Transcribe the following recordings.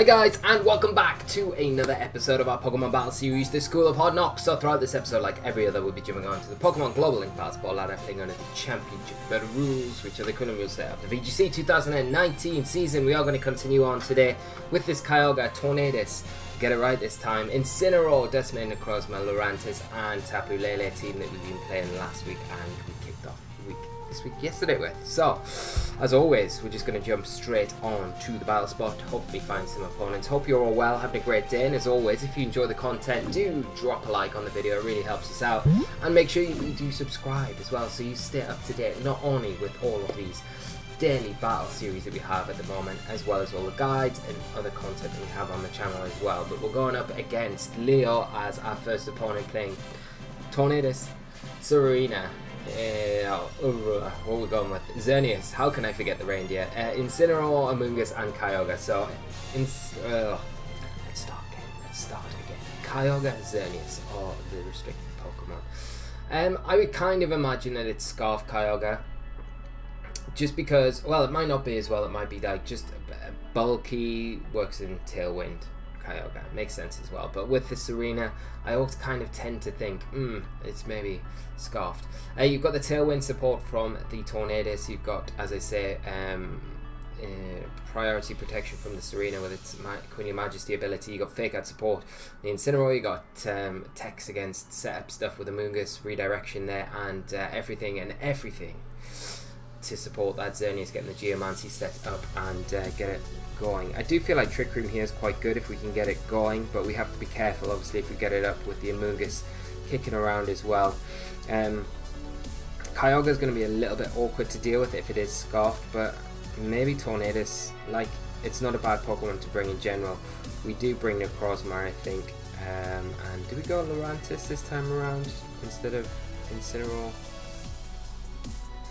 guys, and welcome back to another episode of our Pokemon Battle Series, the School of Hard Knocks. So throughout this episode, like every other, we'll be jumping on to the Pokemon Global Link Basketball ladder, playing under the Championship Battle Rules, which are the current rules set of the VGC 2019 season. We are going to continue on today with this Kyogre, Tornadus, get it right this time, Incineroar, Dusk Mane Necrozma, Lurantis and Tapu Lele team that we've been playing last week, and we kicked off yesterday with. So as always, we're just going to jump straight on to the battle spot, hopefully find some opponents. Hope you're all well, having a great day, and as always, if you enjoy the content, do drop a like on the video, it really helps us out, and make sure you do subscribe as well so you stay up to date not only with all of these daily battle series that we have at the moment, as well as all the guides and other content that we have on the channel as well. But we're going up against Leo as our first opponent, playing Tornadus, Serena, what we're going with, Xerneas, how can I forget the reindeer, Incineroar, Amoonguss and Kyogre. So let's start again. Kyogre, Xerneas are the restricted Pokemon. I would kind of imagine that it's Scarf Kyogre, just because, well, it might not be as well, it might be like just bulky, works in Tailwind Kyogre, makes sense as well. But with the Serena, I always kind of tend to think, it's maybe Scarfed. You've got the Tailwind support from the Tornadus. You've got, as I say, priority protection from the Serena with its Queen of Majesty ability. You got Fake Out support. The Incineroar, you got Tex against setup stuff with Amoonguss, redirection there, and everything to support that Xerneas, getting the Geomancy set up and get it going. I do feel like Trick Room here is quite good if we can get it going, but we have to be careful obviously if we get it up with the Amoonguss kicking around as well. Kyogre is going to be a little bit awkward to deal with if it is Scarfed, but maybe Tornadus, like, it's not a bad Pokemon to bring in general. We do bring Necrozma, I think, and do we go Lurantis this time around instead of Incineroar?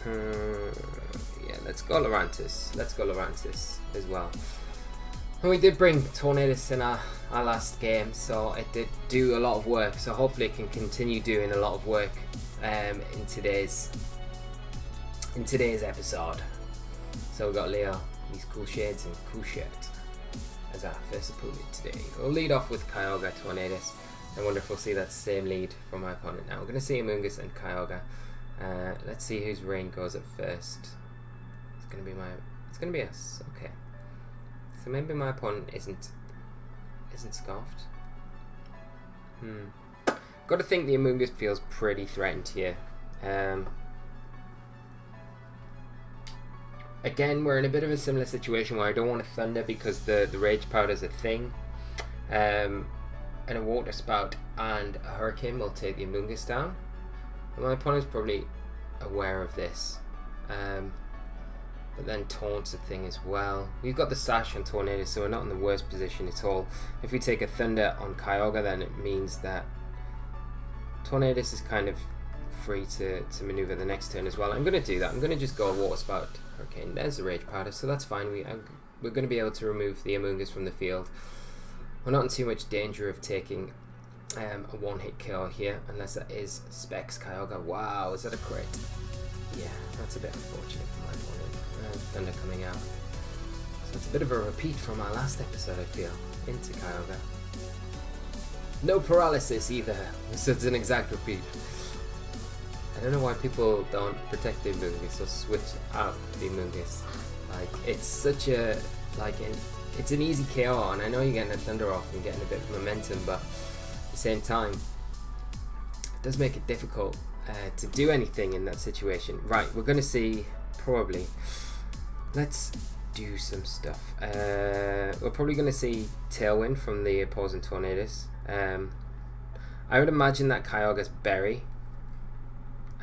Yeah, let's go Lurantis. Let's go Lurantis as well. And we did bring Tornadus in our last game, so it did do a lot of work. So hopefully it can continue doing a lot of work in today's episode. So we got Leo, these cool shades and cool shirt as our first opponent today. We'll lead off with Kyogre, Tornadus. I wonder if we'll see that same lead from my opponent now. We're going to see Amoonguss and Kyogre. Let's see whose rain goes at first. It's gonna be us. Okay. So maybe my opponent isn't Scarfed. Got to think the Amoonguss feels pretty threatened here. Again, we're in a bit of a similar situation where I don't want to Thunder because the Rage Powder is a thing. And a Water Spout and a Hurricane will take the Amoonguss down. And my opponent's probably aware of this. But then Taunt's a thing as well. We've got the Sash on Tornadus, so we're not in the worst position at all. If we take a Thunder on Kyogre, then it means that Tornadus is kind of free to maneuver the next turn as well. I'm going to do that. I'm going to just go Water Spout, Hurricane. There's the Rage Powder, so that's fine. We're going to be able to remove the Amoonguss from the field. We're not in too much danger of taking a one-hit kill here, unless that is Specs Kyogre. Wow, is that a crit? Yeah, that's a bit unfortunate for my opponent. Thunder coming out. So it's a bit of a repeat from our last episode, I feel, into Kyogre. No paralysis either, so it's an exact repeat. I don't know why people don't protect the Amoonguss or switch out the Amoonguss. Like, it's such a, it's an easy KO, and I know you're getting a Thunder off and getting a bit of momentum, but at the same time, it does make it difficult to do anything in that situation. Right, we're going to see, probably, let's do some stuff. We're probably going to see Tailwind from the opposing Tornadus. I would imagine that Kyogre's Berry,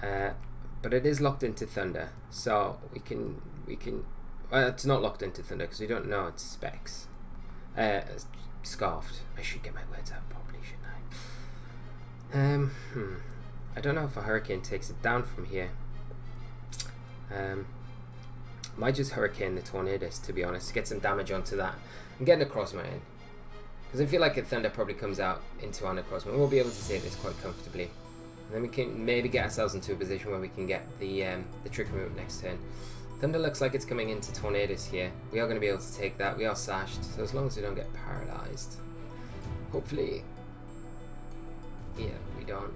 but it is locked into Thunder, so we can well, it's not locked into Thunder because we don't know it's Specs. Scarfed. I should get my words out properly, shouldn't I? I don't know if a Hurricane takes it down from here. Might just Hurricane the Tornadus, to be honest, to get some damage onto that and get Necrozma in. Because I feel like a Thunder probably comes out into our Necrozma. We'll be able to save this quite comfortably. And then we can maybe get ourselves into a position where we can get the Trick Room next turn. Thunder looks like it's coming into Tornadus here. We are going to be able to take that. We are sashed, so as long as we don't get paralyzed. Hopefully. Yeah, we don't.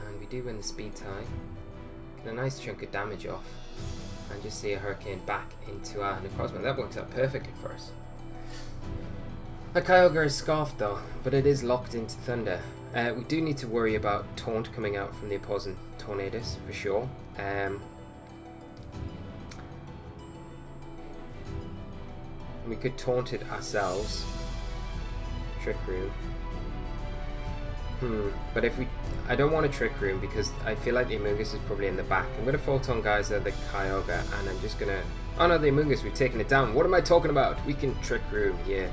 And we do win the speed tie. Get a nice chunk of damage off. And just see a Hurricane back into our Necrozma. That works out perfectly for us. Our Kyogre is scarfed though, but it is locked into Thunder. We do need to worry about Taunt coming out from the opposing Tornadus, for sure. We could Taunt it ourselves. Trick Room. But if we... I don't want a Trick Room because I feel like the Amoonguss is probably in the back. I'm going to Photon Geyser the Kyogre and I'm just going to... Oh no, the Amoonguss, we've taken it down. What am I talking about? We can Trick Room, yeah.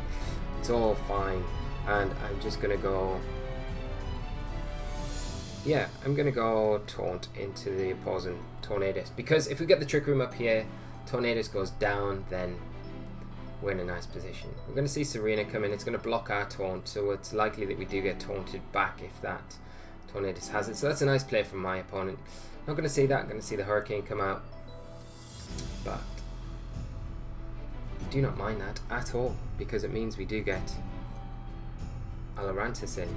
It's all fine. And I'm just going to go... Yeah, I'm going to go Taunt into the opposing Tornadus. Because if we get the Trick Room up here, Tornadus goes down, then we're in a nice position. We're going to see Serena come in. It's going to block our Taunt, so it's likely that we do get taunted back if that Tornadus has it. So that's a nice play from my opponent. Not going to see that. I'm going to see the Hurricane come out. But I do not mind that at all, because it means we do get a Lurantis in.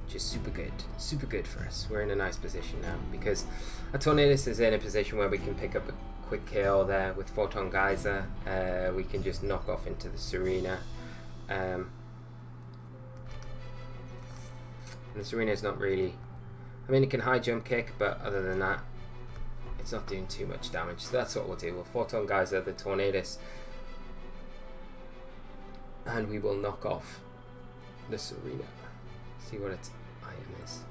Which is super good for us. We're in a nice position now because our Tornadus is in a position where we can pick up a quick KO there with Photon Geyser. We can just knock off into the Serena. And the Serena is not really... I mean, it can high jump kick, but other than that, it's not doing too much damage. So that's what we'll do. We'll Photon Geyser the Tornadus. And we will knock off the Serena. See what its item is.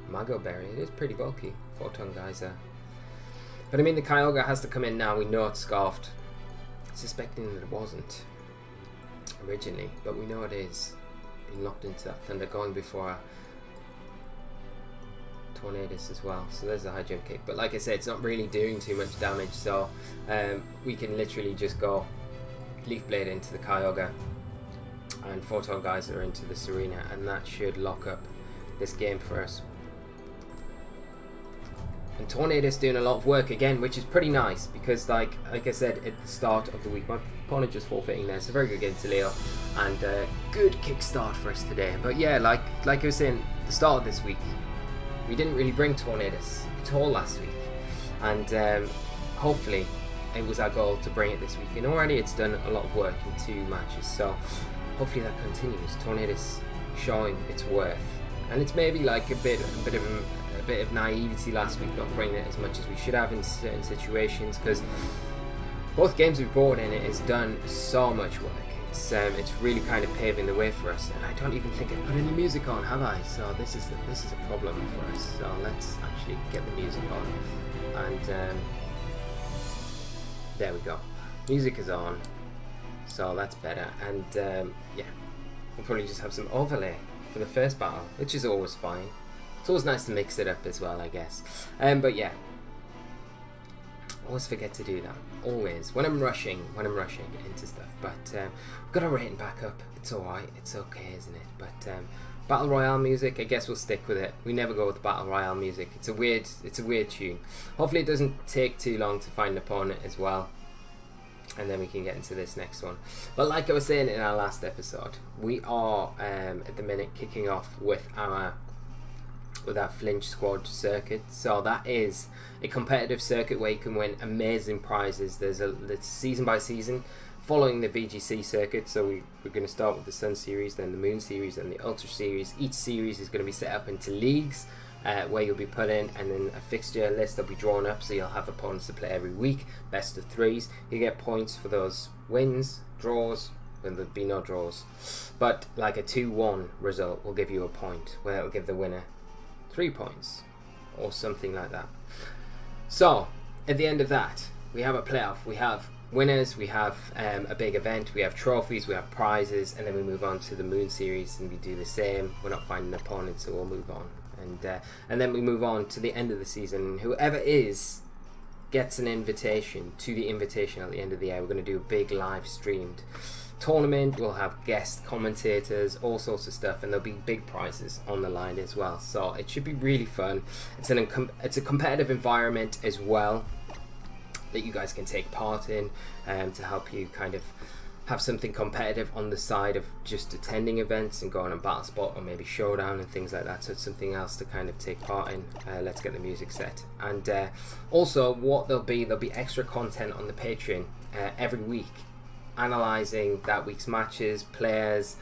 Mago Berry, it is pretty bulky. Photon Geyser. But I mean, the Kyogre has to come in now. We know it's scarfed. Suspecting that it wasn't originally, but we know it is. Being locked into that Thunder, going before our Tornadus as well. So there's a high jump kick. But like I said, it's not really doing too much damage. So we can literally just go Leaf Blade into the Kyogre and Photon Geyser into the Serena, and that should lock up this game for us. And Tornadus doing a lot of work again, which is pretty nice because, like I said at the start of the week, my opponent just forfeiting there. It's a very good game to Leo, and good kickstart for us today. But yeah, like I was saying, the start of this week, we didn't really bring Tornadus at all last week, and hopefully it was our goal to bring it this week. And already it's done a lot of work in 2 matches, so hopefully that continues. Tornadus showing its worth, and it's maybe like a bit of naivety last week not bringing it as much as we should have in certain situations, because both games we've brought in it has done so much work. It's really kind of paving the way for us, and I don't even think I've put any music on, have I? So this is a problem for us. So let's actually get the music on, and there we go. Music is on. So that's better, and yeah, we'll probably just have some overlay for the first battle, which is always fine. It's always nice to mix it up as well, I guess. But yeah, always forget to do that. Always when I'm rushing into stuff. But we've got our rating back up. It's alright. It's okay, isn't it? But Battle Royale music, I guess we'll stick with it. We never go with Battle Royale music. It's a weird tune. Hopefully it doesn't take too long to find an opponent as well, and then we can get into this next one. But like I was saying in our last episode, we are at the minute kicking off with our Flinch Squad circuit. So that is a competitive circuit where you can win amazing prizes. There's season by season following the VGC circuit. So we're going to start with the Sun Series, then the Moon Series, and the Ultra Series. Each series is going to be set up into leagues where you'll be put in, and then a fixture list will be drawn up, so you'll have opponents to play every week, best of 3s. You get points for those wins, draws, when there'll be no draws, but like a 2-1 result will give you a point, where it'll give the winner 3 points or something like that. So at the end of that, we have a playoff, we have winners, we have a big event, we have trophies, we have prizes, and then we move on to the Moon Series and we do the same. We're not finding an opponent, so we'll move on. And then we move on to the end of the season. Whoever gets an invitation to the Invitational at the end of the year. We're going to do a big live streamed tournament. We'll have guest commentators, all sorts of stuff, and there'll be big prizes on the line as well. So it should be really fun. It's a competitive environment as well. that you guys can take part in, to help you kind of have something competitive on the side of just attending events and going on Battle Spot or maybe Showdown and things like that. So it's something else to kind of take part in. Let's get the music set. And also what there'll be extra content on the Patreon every week, analysing that week's matches, players,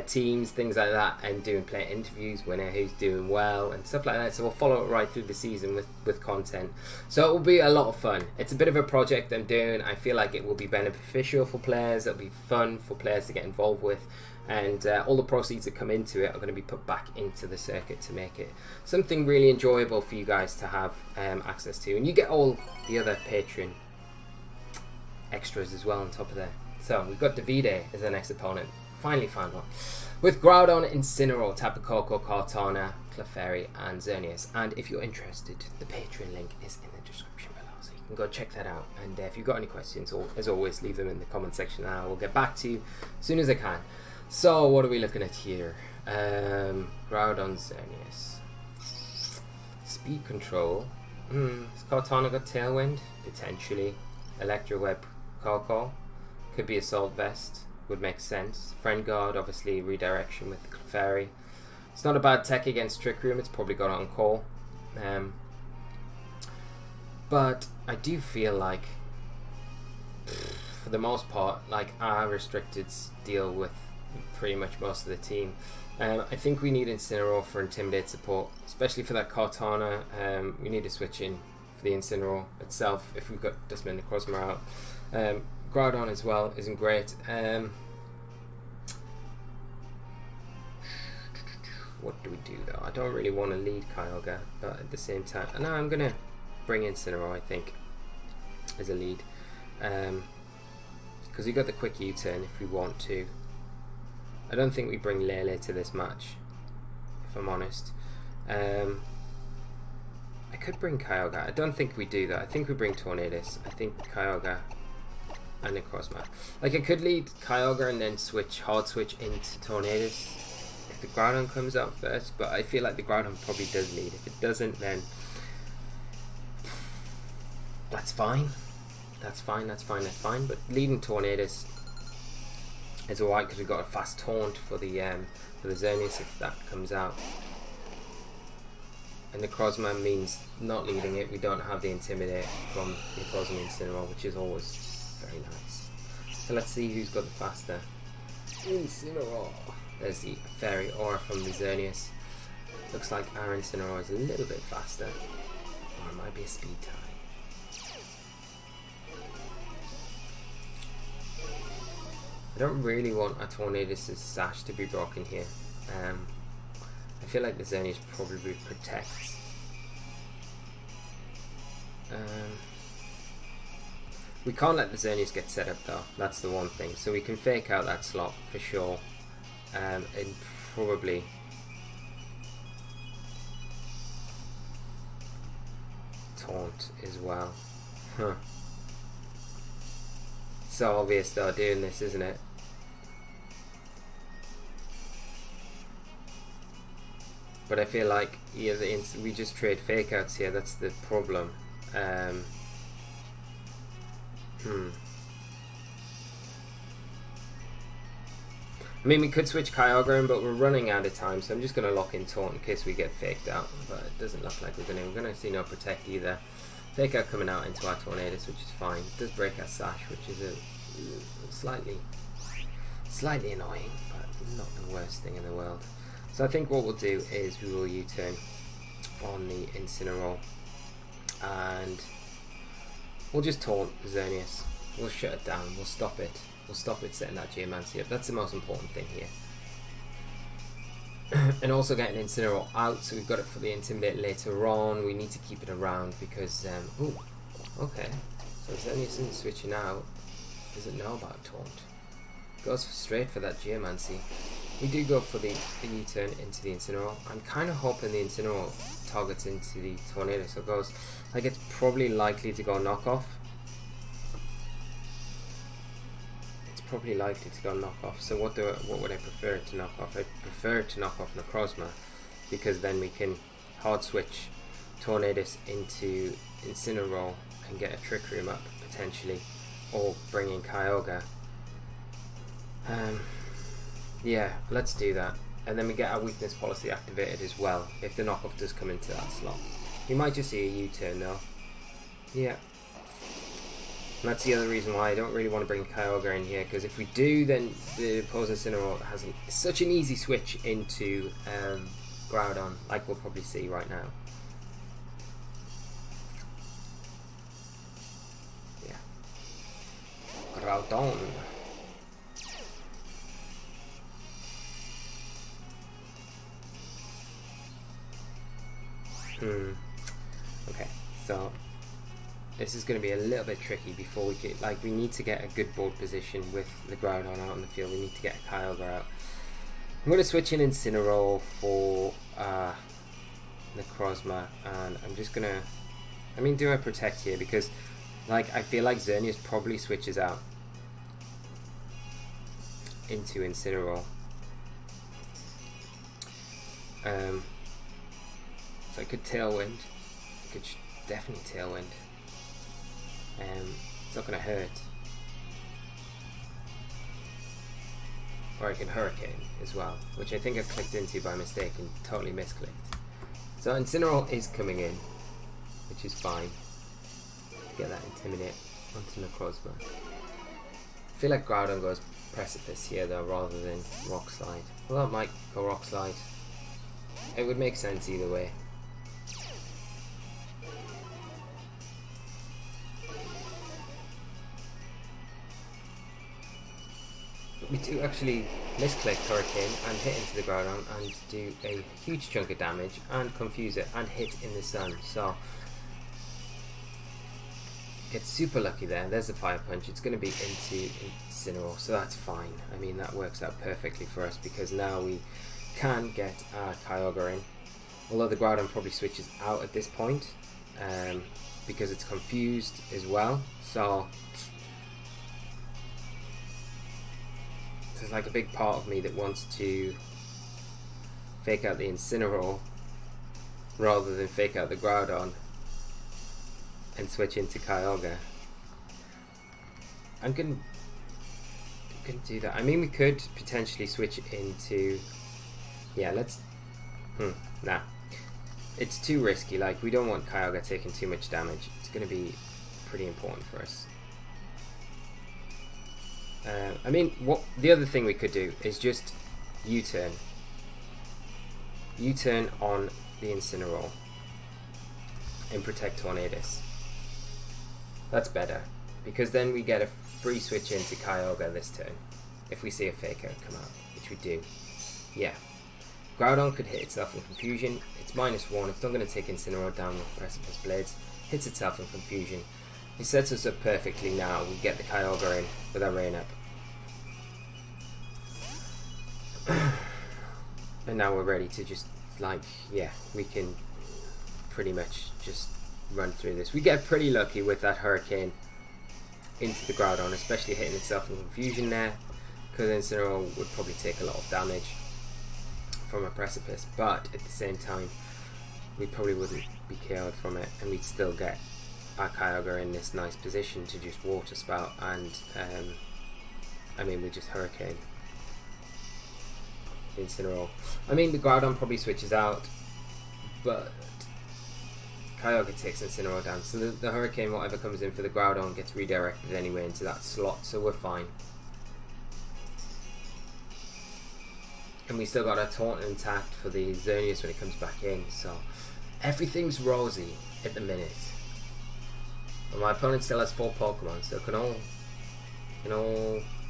teams, things like that, and doing player interviews, winner who's doing well and stuff like that. So we'll follow it right through the season with content, so it will be a lot of fun. It's a bit of a project I'm doing. I feel like it will be beneficial for players, it'll be fun for players to get involved with, and all the proceeds that come into it are going to be put back into the circuit to make it something really enjoyable for you guys to have access to. And you get all the other Patreon extras as well on top of that. So we've got Davide as our next opponent. Finally found one. With Groudon, Incineroar, Tapu Koko, Kartana, Clefairy, and Xerneas. And if you're interested, the Patreon link is in the description below, so you can go check that out. And if you've got any questions, as always, leave them in the comment section and I will get back to you as soon as I can. So what are we looking at here? Groudon, Xerneas. Speed control. Has Kartana got Tailwind? Potentially. Electro Web, Koko. Could be Assault Vest. Would make sense. Friend Guard, obviously redirection with the Clefairy. It's not a bad tech against Trick Room, it's probably got on call. But I do feel like, for the most part, like our restricteds deal with pretty much most of the team. I think we need Incineroar for Intimidate support, especially for that Kartana. We need to switch in for the Incineroar itself if we've got Dusk Mane Necrozma out. Groudon as well isn't great. What do we do though? I don't really want to lead Kyogre, but at the same time, no, I'm gonna bring Incineroar, I think, as a lead, because we got the quick U-turn if we want to. I don't think we bring Lele to this match, if I'm honest. I could bring Kyogre. I don't think we do that. I think we bring Tornadus. I think Kyogre and Necrozma. Like, I could lead Kyogre and then hard switch into Tornadus if the Groudon comes out first, but I feel like the Groudon probably does lead. If it doesn't, then that's fine. That's fine. But leading Tornadus is alright because we've got a fast taunt for the Xerneas if that comes out. And Necrozma means not leading it. We don't have the Intimidate from Necrozma and Incineroar, which is always very nice. So let's see who's got the faster. Incineroar. There's the Fairy Aura from the Xerneas. Looks like our Incineroar is a little bit faster. Or it might be a speed tie. I don't really want a Tornadus' sash to be broken here. I feel like the Xerneas probably protects. We can't let the Xerneas get set up though, that's the one thing. So we can fake out that slot for sure, and probably taunt as well. So obvious though doing this, isn't it? But I feel like we just trade fake outs here, that's the problem. I mean, we could switch Kyogre in, but we're running out of time, so I'm just going to lock in Taunt in case we get faked out. But it doesn't look like we're going to see no Protect either. Fake out coming out into our Tornadus, which is fine. It does break our Sash, which is a slightly annoying, but not the worst thing in the world. So I think what we'll do is we will U-turn on the Incineroar, and we'll just taunt Xerneas. We'll shut it down. We'll stop it. We'll stop it setting that Geomancy up. That's the most important thing here. And also getting Incineroar out, so we've got it for the Intimidate later on. We need to keep it around because... ooh, okay. So Xerneas isn't switching out. Doesn't know about Taunt. Goes straight for that Geomancy. We do go for the U-turn into the Incineroar. I'm kind of hoping the Incineroar targets into the Tornado, so it goes... like, it's probably likely to go knockoff. Probably likely to go knockoff. So what would I prefer to knock off? I prefer to knock off Necrozma, because then we can hard switch Tornadus into Incineroar and get a Trick Room up potentially, or bring in Kyogre. Yeah, let's do that. And then we get our weakness policy activated as well, if the knockoff does come into that slot. You might just see a U-turn though. Yeah. And that's the other reason why I don't really want to bring Kyogre in here, because if we do, then the opposing Incineroar has such an easy switch into Groudon, like we'll probably see right now. Yeah. Groudon. Okay, so this is going to be a little bit tricky before we get, like, we need to get a good board position with the Groudon out on the field. We need to get a Kyogre out. I'm going to switch in Incineroar for Necrozma, and I'm just going to, I mean, do I protect here? Because, like, I feel like Xerneas probably switches out into Incineroar. So I could Tailwind. I could definitely Tailwind. It's not going to hurt. Or I can Hurricane as well, which I think I've clicked into by mistake and totally misclicked. So Incineroar is coming in, which is fine. Get that Intimidate onto Necrozma. I feel like Groudon goes Precipice here though, rather than Rock Slide. Well, that might go Rock Slide. It would make sense either way. We do actually misclick Hurricane and hit into the Groudon and do a huge chunk of damage and confuse it and hit in the sun. So it's super lucky there. There's the Fire Punch. It's going to be into Incineroar, so that's fine. I mean, that works out perfectly for us because now we can get our Kyogre in. Although the Groudon probably switches out at this point because it's confused as well. So there's like a big part of me that wants to fake out the Incineroar rather than fake out the Groudon and switch into Kyogre. I'm gonna do that. I mean, we could potentially switch into, yeah, let's, nah, it's too risky. Like, we don't want Kyogre taking too much damage. It's gonna be pretty important for us. I mean, what the other thing we could do is just U-turn on the Incineroar and protect Tornadus. That's better, because then we get a free switch into Kyogre this turn if we see a Fake Out come out, which we do. Yeah, Groudon could hit itself in Confusion. It's -1. It's not going to take Incineroar down with Precipice Blades. Hits itself in Confusion. He sets us up perfectly now. We get the Kyogre in with our Rain Up. And now we're ready to just, like, yeah, we can pretty much just run through this. We get pretty lucky with that Hurricane into the Groudon, especially hitting itself in Confusion there, because Incineroar would probably take a lot of damage from a Precipice, but at the same time we probably wouldn't be KO'd from it, and we'd still get our Kyogre in this nice position to just Water Spout and I mean, we just Hurricane Incineroar. I mean, the Groudon probably switches out, but Kyogre takes Incineroar down, so the Hurricane, whatever comes in for the Groudon, gets redirected anyway into that slot, so we're fine. And we still got our Taunt intact for the Xerneas when it comes back in, so everything's rosy at the minute. And my opponent still has 4 Pokemon, so it can all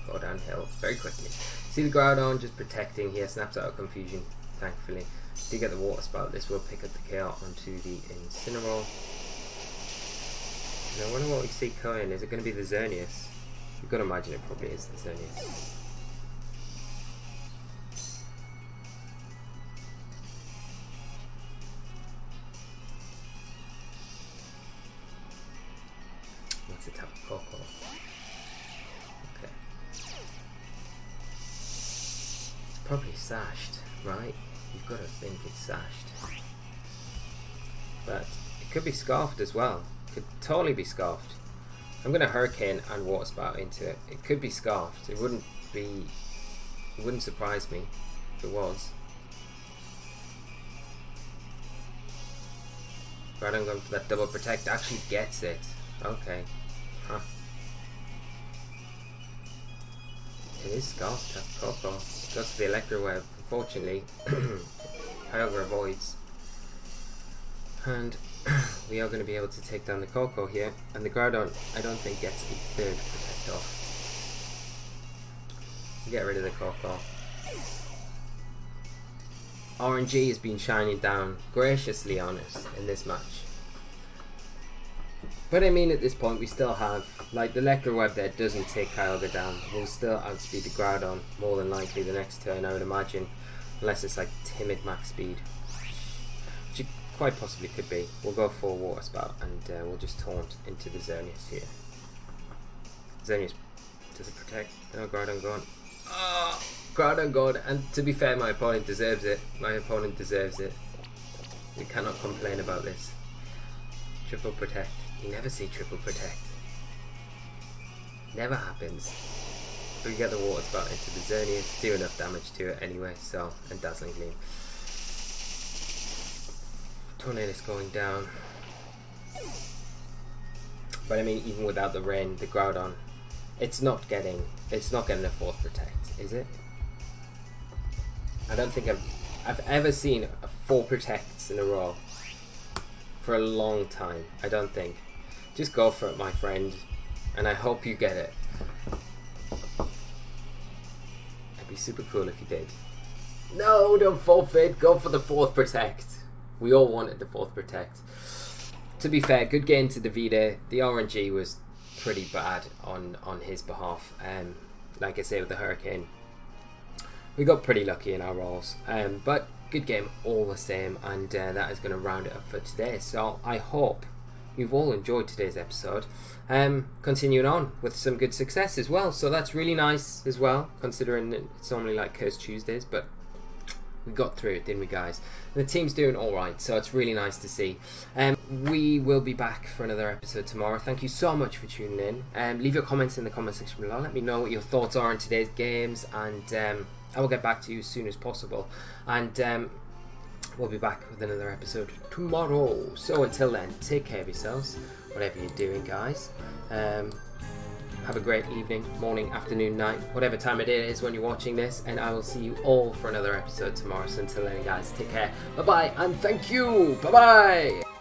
go downhill very quickly. See the Groudon just protecting here, snaps out of Confusion, thankfully. Do get the Water Spout. This will pick up the KO onto the Incineroar. And I wonder what we see coming. Is it going to be the Xerneas? You've got to imagine it probably is the Xerneas. What's the type of Poké? Okay. It's probably sashed, right? You've got to think it's sashed. But it could be scarfed as well. Could totally be Scarfed. I'm going to Hurricane and Water Spout into it. It could be Scarfed. It wouldn't surprise me if it was. Groudon going for that double protect. Actually gets it. Okay. Huh. It is Scarfed. Coco. Goes for the Electro Web. Unfortunately, Kyogre avoids. And we are going to be able to take down the Coco here. And the Groudon, I don't think, gets a third protect off. Get rid of the Coco. RNG has been shining down graciously on us in this match. But I mean, at this point we still have, like, the Electro Web there doesn't take Kyogre down. We'll still outspeed the Groudon more than likely the next turn, I would imagine. Unless it's like timid max speed. Which it quite possibly could be. We'll go for Water Spout and we'll just taunt into the Xerneas here. Xerneas, does it protect? No, Groudon gone. Oh, Groudon gone, and to be fair, my opponent deserves it. My opponent deserves it. We cannot complain about this. Triple protect. You never see triple protect. Never happens. But we get the Water Spout into the Xerneas, do enough damage to it anyway, so, and Dazzling Gleam. Tornadus going down. But I mean, even without the rain, the Groudon, it's not getting a fourth protect, is it? I don't think I've ever seen 4 protects in a row for a long time. I don't think. Just go for it, my friend, and I hope you get it. It'd be super cool if you did. No, don't forfeit. Go for the 4th protect. We all wanted the 4th protect. To be fair, good game to Davide. The RNG was pretty bad on his behalf. Like I say, with the Hurricane, we got pretty lucky in our rolls. But good game all the same, and that is going to round it up for today. So I hope you've all enjoyed today's episode. Continuing on with some good success as well, so that's really nice as well, considering it's normally like Curse Tuesdays, but we got through it, didn't we, guys? And the team's doing alright, so it's really nice to see. We will be back for another episode tomorrow. Thank you so much for tuning in. Leave your comments in the comment section below. Let me know what your thoughts are on today's games, and I will get back to you as soon as possible. And we'll be back with another episode tomorrow. So until then, take care of yourselves, whatever you're doing, guys. Have a great evening, morning, afternoon, night, whatever time it is when you're watching this, and I will see you all for another episode tomorrow. So until then, guys, take care, bye bye, and thank you, bye bye.